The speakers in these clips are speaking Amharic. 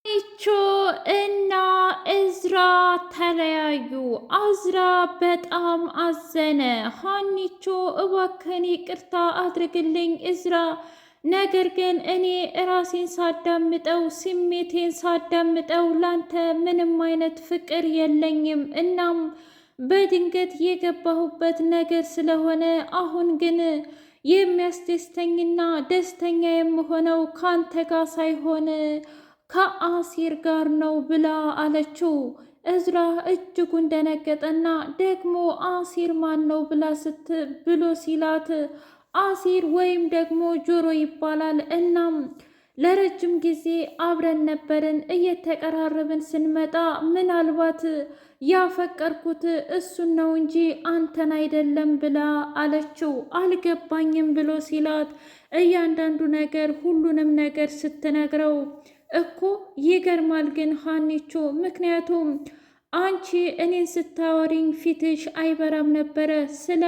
ይቾ እና እዝራ ተለያዩ። አዝራ በጣም አዘነ። ሀኒቾ እባክህን ይቅርታ አድርግልኝ እዝራ፣ ነገር ግን እኔ ራሴን ሳዳምጠው ስሜቴን ሳዳምጠው ላንተ ምንም አይነት ፍቅር የለኝም። እናም በድንገት የገባሁበት ነገር ስለሆነ አሁን ግን የሚያስደስተኝና ደስተኛ የምሆነው ካንተ ጋር ሳይሆን ከአሲር ጋር ነው ብላ አለችው። እዝራ እጅጉን ደነገጠና ደግሞ አሲር ማን ነው ብሎ ሲላት አሲር ወይም ደግሞ ጆሮ ይባላል። እናም ለረጅም ጊዜ አብረን ነበርን። እየተቀራረብን ስንመጣ ምናልባት ያፈቀርኩት እሱን ነው እንጂ አንተን አይደለም ብላ አለችው። አልገባኝም ብሎ ሲላት እያንዳንዱ ነገር ሁሉንም ነገር ስትነግረው እኮ ይገርማል ግን ሀኒቾ፣ ምክንያቱም አንቺ እኔን ስታወሪኝ ፊትሽ አይበራም ነበረ፣ ስለ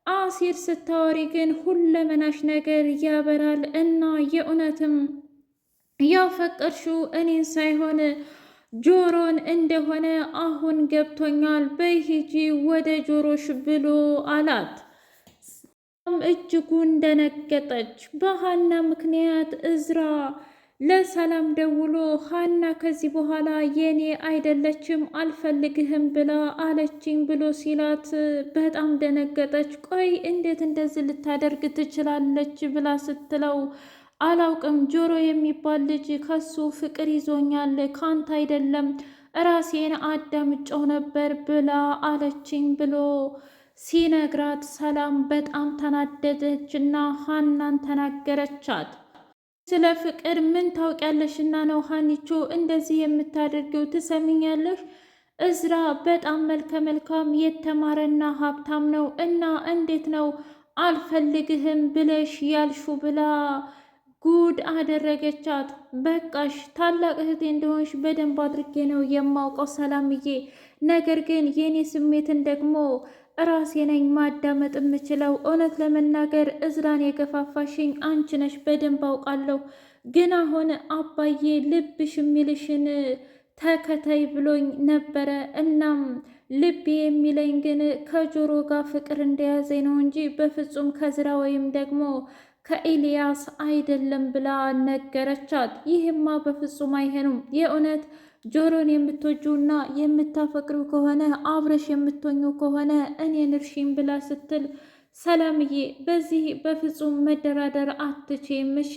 አሲር ስታወሪ ግን ሁለመናሽ ነገር ያበራል እና የእውነትም ያፈቀርሽው እኔን ሳይሆን ጆሮን እንደሆነ አሁን ገብቶኛል። በይ ሂጂ ወደ ጆሮሽ ብሎ አላት። እጅጉን ደነገጠች። በሀና ምክንያት እዝራ ለሰላም ደውሎ ሀና ከዚህ በኋላ የኔ አይደለችም አልፈልግህም ብላ አለችኝ ብሎ ሲላት በጣም ደነገጠች። ቆይ እንዴት እንደዚህ ልታደርግ ትችላለች ብላ ስትለው አላውቅም፣ ጆሮ የሚባል ልጅ ከሱ ፍቅር ይዞኛል፣ ካንተ አይደለም ራሴን አዳምጨው ነበር ብላ አለችኝ ብሎ ሲነግራት ሰላም በጣም ተናደደች እና ሀናን ተናገረቻት። ስለ ፍቅር ምን ታውቂያለሽና ነው ሀኒቾ እንደዚህ የምታደርገው? ትሰሚኛለሽ? እዝራ በጣም መልከ መልካም የተማረና ሀብታም ነው እና እንዴት ነው አልፈልግህም ብለሽ ያልሹ ብላ ጉድ አደረገቻት። በቃሽ፣ ታላቅ እህቴ እንደሆንሽ በደንብ አድርጌ ነው የማውቀው ሰላምዬ፣ ነገር ግን የኔ ስሜትን ደግሞ ራሴ ነኝ ማዳመጥ የምችለው። እውነት ለመናገር እዝራን የገፋፋሽኝ አንቺ ነሽ፣ በደንብ አውቃለሁ። ግን አሁን አባዬ ልብሽ የሚልሽን ተከታይ ብሎኝ ነበረ። እናም ልቤ የሚለኝ ግን ከጆሮ ጋር ፍቅር እንደያዘኝ ነው እንጂ በፍጹም ከዝራ ወይም ደግሞ ከኤልያስ አይደለም ብላ ነገረቻት። ይህማ በፍጹም አይሄኑም። የእውነት ጆሮን የምትወጂውና የምታፈቅሪው ከሆነ አብረሽ የምትሆኙ ከሆነ እኔን እርሺኝ ብላ ስትል ሰላምዬ በዚህ በፍጹም መደራደር አትችይም። እሺ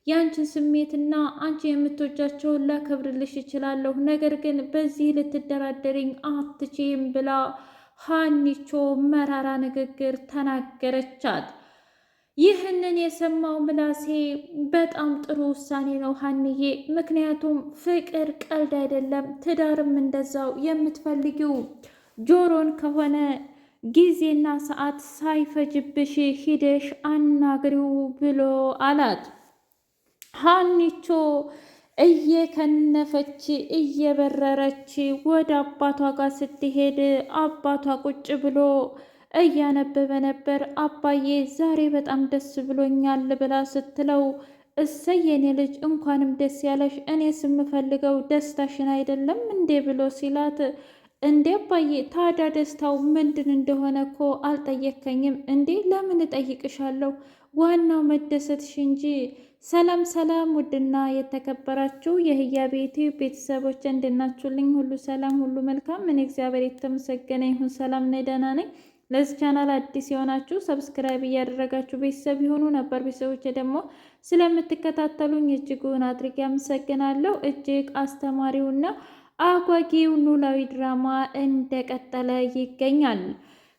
የአንቺን ስሜትና አንቺ የምትወጃቸውን ላከብርልሽ እችላለሁ፣ ነገር ግን በዚህ ልትደራደሪኝ አትችይም ብላ ሀኒቾ መራራ ንግግር ተናገረቻት። ይህንን የሰማው ምላሴ በጣም ጥሩ ውሳኔ ነው ሀንዬ፣ ምክንያቱም ፍቅር ቀልድ አይደለም፣ ትዳርም እንደዛው። የምትፈልጊው ጆሮን ከሆነ ጊዜና ሰዓት ሳይፈጅብሽ ሂደሽ አናግሪው ብሎ አላት። ሀኒቾ እየከነፈች እየበረረች ወደ አባቷ ጋር ስትሄድ አባቷ ቁጭ ብሎ እያነበበ ነበር። አባዬ ዛሬ በጣም ደስ ብሎኛል ብላ ስትለው እሰይ የኔ ልጅ እንኳንም ደስ ያለሽ፣ እኔስ የምፈልገው ደስታሽን አይደለም እንዴ ብሎ ሲላት እንዴ አባዬ ታዲያ ደስታው ምንድን እንደሆነ እኮ አልጠየከኝም እንዴ? ለምን እጠይቅሻለሁ? ዋናው መደሰትሽ እንጂ። ሰላም ሰላም! ውድና የተከበራችሁ የህያ ቤቴ ቤተሰቦች እንድናችሁልኝ ሁሉ ሰላም ሁሉ መልካም። እኔ እግዚአብሔር የተመሰገነ ይሁን ሰላም ነኝ፣ ደህና ነኝ። ለዚህ ቻናል አዲስ የሆናችሁ ሰብስክራይብ እያደረጋችሁ ቤተሰብ የሆኑ ነበር ቤተሰቦች ደግሞ ስለምትከታተሉኝ እጅጉን አድርጌ አመሰግናለሁ። እጅግ አስተማሪውና አጓጊው ኖላዊ ድራማ እንደቀጠለ ይገኛል።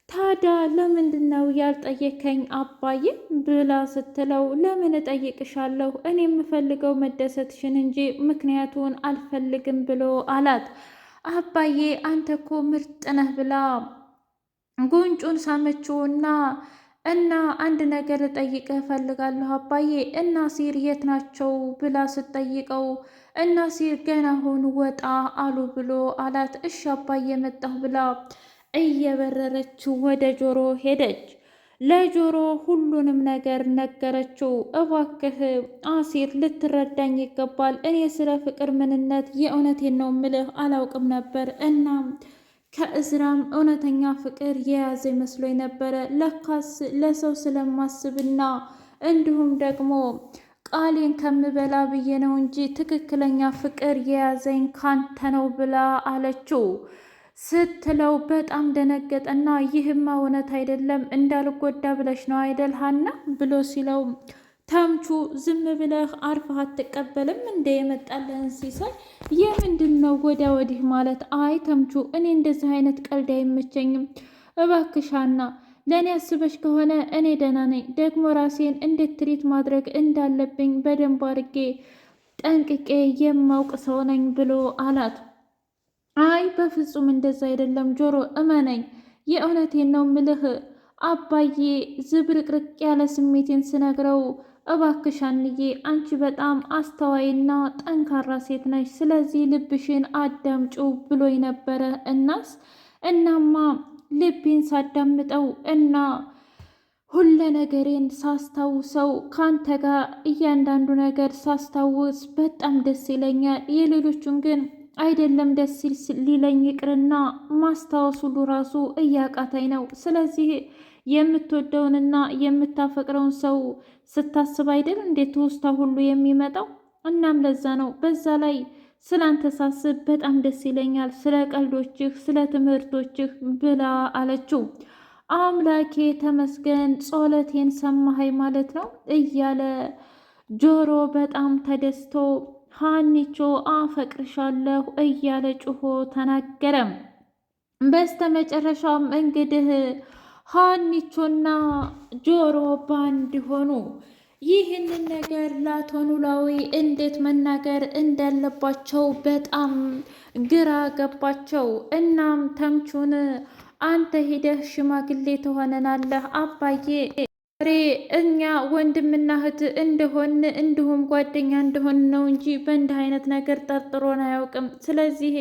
ታዲያ ለምንድን ነው ያልጠየከኝ አባዬ ብላ ስትለው ለምን እጠይቅሻለሁ? እኔ የምፈልገው መደሰትሽን እንጂ ምክንያቱን አልፈልግም ብሎ አላት። አባዬ አንተ እኮ ምርጥ ነህ ብላ ጉንጩን ሳመችውና አንድ ነገር ልጠይቅህ እፈልጋለሁ አባዬ፣ እና ሲር የት ናቸው ብላ ስትጠይቀው እና ሲር ገና አሁን ወጣ አሉ ብሎ አላት። እሺ አባዬ መጣሁ ብላ እየበረረች ወደ ጆሮ ሄደች። ለጆሮ ሁሉንም ነገር ነገረችው። እባክህ አሲር ልትረዳኝ ይገባል። እኔ ስለ ፍቅር ምንነት የእውነቴን ነው ምልህ አላውቅም ነበር። እናም ከእዝራም እውነተኛ ፍቅር የያዘ መስሎኝ ነበረ። ለካስ ለሰው ስለማስብና እንዲሁም ደግሞ ቃሌን ከምበላ ብዬ ነው እንጂ ትክክለኛ ፍቅር የያዘኝ ካንተ ነው ብላ አለችው። ስትለው በጣም ደነገጠና ይህማ እውነት አይደለም እንዳልጎዳ ብለሽ ነው አይደል ሀና ብሎ ሲለው ተምቹ ዝም ብለህ አርፈህ አትቀበልም እንደ የመጣልህን ሲሳይ የምንድን ነው ወዲያ ወዲህ ማለት? አይ ተምቹ እኔ እንደዚህ አይነት ቀልድ አይመቸኝም። እባክሽ ሀና ለእኔ አስበሽ ከሆነ እኔ ደህና ነኝ። ደግሞ ራሴን እንዴት ትሪት ማድረግ እንዳለብኝ በደንብ አድርጌ ጠንቅቄ የማውቅ ሰው ነኝ ብሎ አላት። አይ በፍጹም እንደዛ አይደለም ጆሮ እመነኝ፣ የእውነቴን ነው ምልህ አባዬ ዝብርቅርቅ ያለ ስሜቴን ስነግረው እባክሽ አንዬ አንቺ በጣም አስተዋይና ጠንካራ ሴት ነሽ፣ ስለዚህ ልብሽን አዳምጪው ብሎኝ ነበረ። እናማ ልቤን ሳዳምጠው እና ሁለ ነገሬን ሳስታውሰው ካንተ ጋር እያንዳንዱ ነገር ሳስታውስ በጣም ደስ ይለኛል። የሌሎቹን ግን አይደለም ደስ ሊለኝ ይቅርና ማስታወስ ሁሉ ራሱ እያቃተኝ ነው። ስለዚህ የምትወደውንና የምታፈቅረውን ሰው ስታስብ አይደል እንዴት ውስታ ሁሉ የሚመጣው? እናም ለዛ ነው። በዛ ላይ ስላንተ ሳስብ በጣም ደስ ይለኛል፣ ስለ ቀልዶችህ፣ ስለ ትምህርቶችህ ብላ አለችው። አምላኬ ተመስገን ጸሎቴን ሰማኸኝ ማለት ነው እያለ ጆሮ በጣም ተደስቶ ሀኒቾ አፈቅርሻለሁ እያለ ጩሆ ተናገረም። በስተመጨረሻም እንግዲህ ሀኒቾና ጆሮ ባንድ ሆኑ። ይህንን ነገር ለአቶ ኖላዊ እንዴት መናገር እንዳለባቸው በጣም ግራ ገባቸው። እናም ተምቹን አንተ ሂደህ ሽማግሌ ትሆነናለህ አባዬ እኛ ወንድምና እህት እንደሆን እንዲሁም ጓደኛ እንደሆን ነው እንጂ በእንዲህ አይነት ነገር ጠርጥሮን አያውቅም። ስለዚህ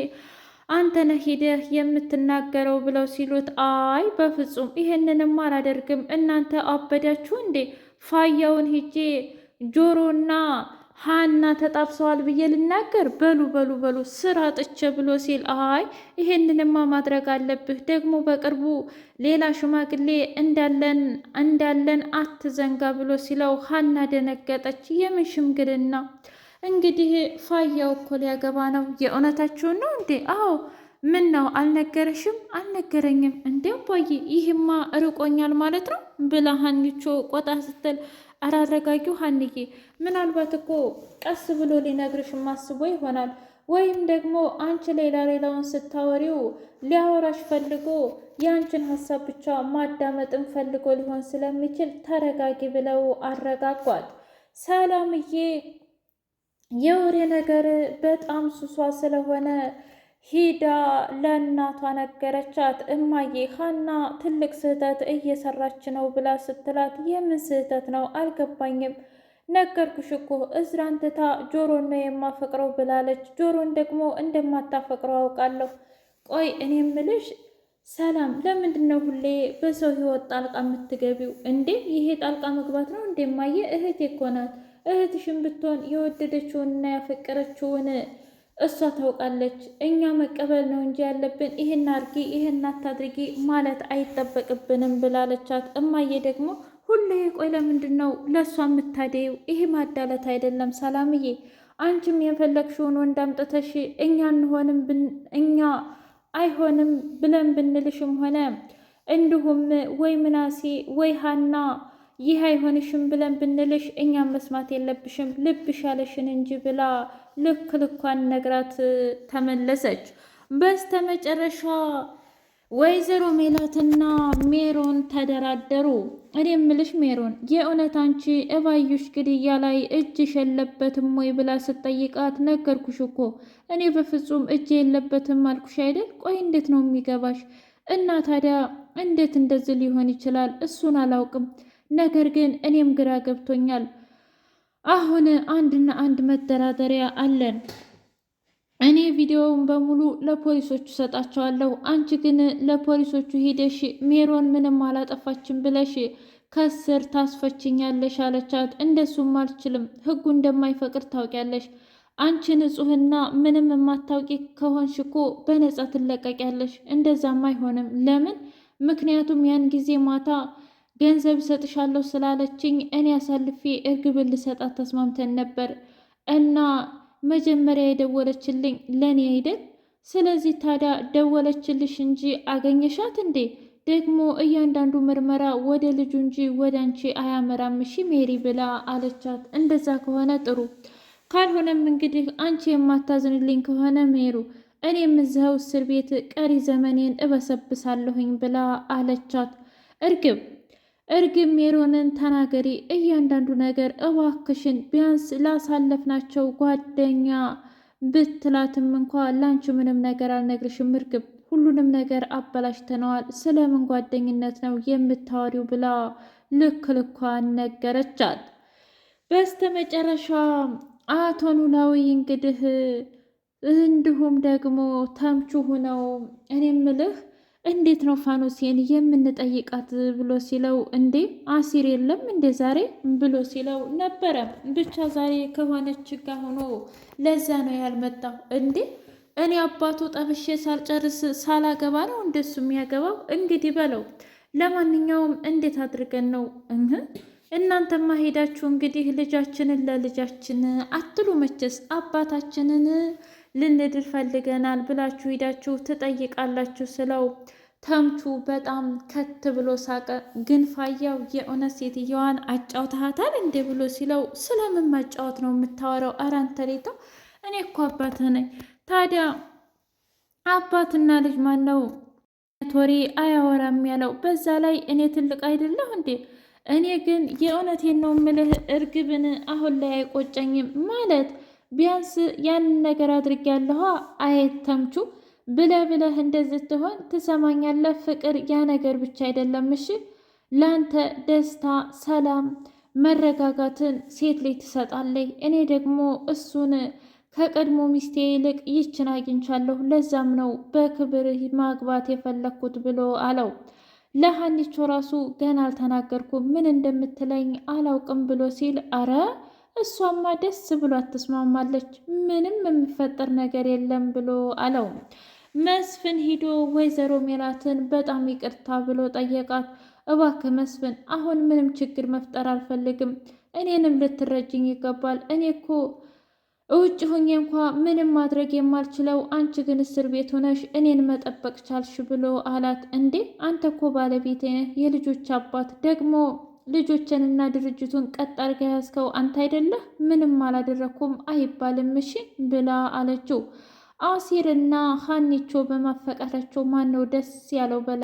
አንተ ነህ ሂደህ የምትናገረው ብለው ሲሉት አይ በፍጹም ይሄንንም አላደርግም። እናንተ አበዳችሁ እንዴ? ፋያውን ሂጄ ጆሮና ሀና ተጣብሰዋል ብዬ ልናገር? በሉ በሉ በሉ ስራ ጥቼ ብሎ ሲል አይ ይሄንንማ ማድረግ አለብህ። ደግሞ በቅርቡ ሌላ ሽማግሌ እንዳለን አትዘንጋ ብሎ ሲለው ሀና ደነገጠች። የምን ሽምግልና? እንግዲህ ፋያው እኮ ሊያገባ ነው። የእውነታችሁን ነው እንዴ? አዎ ምን ነው አልነገረሽም? አልነገረኝም። እንዴ አባዬ ይህማ ርቆኛል ማለት ነው ብላ ሀኒቾ ቆጣ ስትል አራረጋጊው ሀንዬ ምናልባት እኮ ቀስ ብሎ ሊነግርሽም አስቦ ይሆናል። ወይም ደግሞ አንቺ ሌላውን ስታወሪው ሊያወራሽ ፈልጎ የአንቺን ሀሳብ ብቻ ማዳመጥን ፈልጎ ሊሆን ስለሚችል ተረጋጊ ብለው አረጋጓት። ሰላምዬ የወሬ ነገር በጣም ሱሷ ስለሆነ ሂዳ ለእናቷ ነገረቻት። እማዬ ሀና ትልቅ ስህተት እየሰራች ነው ብላ ስትላት የምን ስህተት ነው አልገባኝም። ነገርኩሽ እኮ እዝራን ትታ ጆሮን ነው የማፈቅረው ብላለች። ጆሮን ደግሞ እንደማታፈቅረው አውቃለሁ። ቆይ እኔ ምልሽ ሰላም ለምንድን ነው ሁሌ በሰው ህይወት ጣልቃ የምትገቢው እንዴ? ይሄ ጣልቃ መግባት ነው እንዴ? እማዬ እህቴ እኮ ናት። እህትሽን ብትሆን የወደደችውንና ያፈቀረችውን እሷ ታውቃለች። እኛ መቀበል ነው እንጂ ያለብን ይሄን አድርጊ ይሄን አታድርጊ ማለት አይጠበቅብንም ብላለቻት። እማዬ ደግሞ ሁሌ ቆይ ለምንድን ነው ለእሷ የምታደይው? ይሄ ማዳለት አይደለም ሰላምዬ። አንቺም የፈለግሽውን ወንድ አምጥተሽ እኛ አይሆንም ብለን ብንልሽም ሆነ እንዲሁም ወይ ምናሴ ወይ ሀና ይህ አይሆንሽም ብለን ብንልሽ እኛም መስማት የለብሽም ልብሽ ያለሽን እንጂ ብላ ልክ ልኳን ነግራት ተመለሰች። በስተመጨረሻ ወይዘሮ ሜላትና ሜሮን ተደራደሩ። እኔ እምልሽ ሜሮን የእውነት አንቺ እባዩሽ ግድያ ላይ እጅሽ የለበትም ወይ ብላ ስትጠይቃት ነገርኩሽ እኮ እኔ በፍጹም እጅ የለበትም አልኩሽ አይደል? ቆይ እንዴት ነው የሚገባሽ? እና ታዲያ እንዴት እንደዚህ ሊሆን ይችላል? እሱን አላውቅም። ነገር ግን እኔም ግራ ገብቶኛል። አሁን አንድና አንድ መደራደሪያ አለን። እኔ ቪዲዮውን በሙሉ ለፖሊሶቹ ሰጣቸዋለሁ። አንቺ ግን ለፖሊሶቹ ሂደሽ ሜሮን ምንም አላጠፋችም ብለሽ ከስር ታስፈችኛለሽ አለቻት። እንደሱም አልችልም፣ ህጉ እንደማይፈቅድ ታውቂያለሽ። አንቺ ንጹሕና ምንም የማታውቂ ከሆንሽ እኮ በነጻ ትለቀቂያለሽ። እንደዛም አይሆንም። ለምን? ምክንያቱም ያን ጊዜ ማታ ገንዘብ እሰጥሻለሁ ስላለችኝ እኔ አሳልፌ እርግብን ልሰጣት ተስማምተን ነበር እና መጀመሪያ የደወለችልኝ ለእኔ አይደል? ስለዚህ ታዲያ ደወለችልሽ እንጂ አገኘሻት እንዴ? ደግሞ እያንዳንዱ ምርመራ ወደ ልጁ እንጂ ወደ አንቺ አያመራም። እሺ ሜሪ ብላ አለቻት። እንደዛ ከሆነ ጥሩ፣ ካልሆነም እንግዲህ አንቺ የማታዝንልኝ ከሆነ ሜሩ እኔም እዚያው እስር ቤት ቀሪ ዘመኔን እበሰብሳለሁኝ ብላ አለቻት። እርግብ ሜሮንን ተናገሪ፣ እያንዳንዱ ነገር እባክሽን፣ ቢያንስ ላሳለፍናቸው ጓደኛ ብትላትም እንኳ ላንቺ ምንም ነገር አልነግርሽም እርግብ፣ ሁሉንም ነገር አበላሽተነዋል፣ ስለምን ጓደኝነት ነው የምታወሪው ብላ ልክ ልኳን ነገረቻት። በስተመጨረሻ አቶ ኖላዊ እንግዲህ እንዲሁም ደግሞ ተምቹ ሁነው እኔ ምልህ እንዴት ነው ፋኖሴን የምንጠይቃት ብሎ ሲለው፣ እንዴ አሲር የለም እንዴ ዛሬ ብሎ ሲለው ነበረ። ብቻ ዛሬ ከሆነች ጋ ሆኖ ለዛ ነው ያልመጣው። እንዴ እኔ አባቱ ጠብሼ ሳልጨርስ ሳላገባ ነው እንደሱ የሚያገባው? እንግዲህ በለው። ለማንኛውም እንዴት አድርገን ነው እናንተማ ሄዳችሁ እንግዲህ ልጃችንን ለልጃችን አትሉ መቼስ አባታችንን ልንድር ፈልገናል ብላችሁ ሂዳችሁ ትጠይቃላችሁ ስለው ተምቹ በጣም ከት ብሎ ሳቀ። ግን ፋያው የእውነት ሴትየዋን አጫውተሃታል እንዴ ብሎ ሲለው ስለምን ማጫወት ነው የምታወራው? ኧረ አንተ ሌታ፣ እኔ እኮ አባትህ ነኝ። ታዲያ አባትና ልጅ ማን ነው ቶሪ አያወራም ያለው? በዛ ላይ እኔ ትልቅ አይደለሁ እንዴ? እኔ ግን የእውነቴን ነው ምልህ እርግብን አሁን ላይ አይቆጨኝም ማለት ቢያንስ ያንን ነገር አድርጌያለሁ። አየተምቹ ብለህ እንደዚህ ትሆን ትሰማኛለህ? ፍቅር ያ ነገር ብቻ አይደለም። እሺ ላንተ ደስታ፣ ሰላም፣ መረጋጋትን ሴት ልጅ ትሰጣለች። እኔ ደግሞ እሱን ከቀድሞ ሚስቴ ይልቅ ይችን አግኝቻለሁ። ለዛም ነው በክብር ማግባት የፈለግኩት ብሎ አለው። ለሀኒቾ ራሱ ገና አልተናገርኩም ምን እንደምትለኝ አላውቅም ብሎ ሲል አረ እሷማ ደስ ብሏት ትስማማለች፣ ምንም የሚፈጠር ነገር የለም ብሎ አለው። መስፍን ሂዶ ወይዘሮ ሜላትን በጣም ይቅርታ ብሎ ጠየቃት። እባክህ መስፍን፣ አሁን ምንም ችግር መፍጠር አልፈልግም፣ እኔንም ልትረጅኝ ይገባል። እኔ እኮ ውጭ ሁኜ እንኳ ምንም ማድረግ የማልችለው አንቺ ግን እስር ቤት ሆነሽ እኔን መጠበቅ ቻልሽ ብሎ አላት። እንዴ አንተ እኮ ባለቤቴ ነህ፣ የልጆች አባት ደግሞ ልጆችንና ድርጅቱን ቀጥ አድርገህ ያዝከው አንተ አይደለህ? ምንም አላደረኩም አይባልም እሺ ብላ አለችው። አሲርና ሀኒቾ በማፈቀራቸው ማነው ደስ ያለው በላ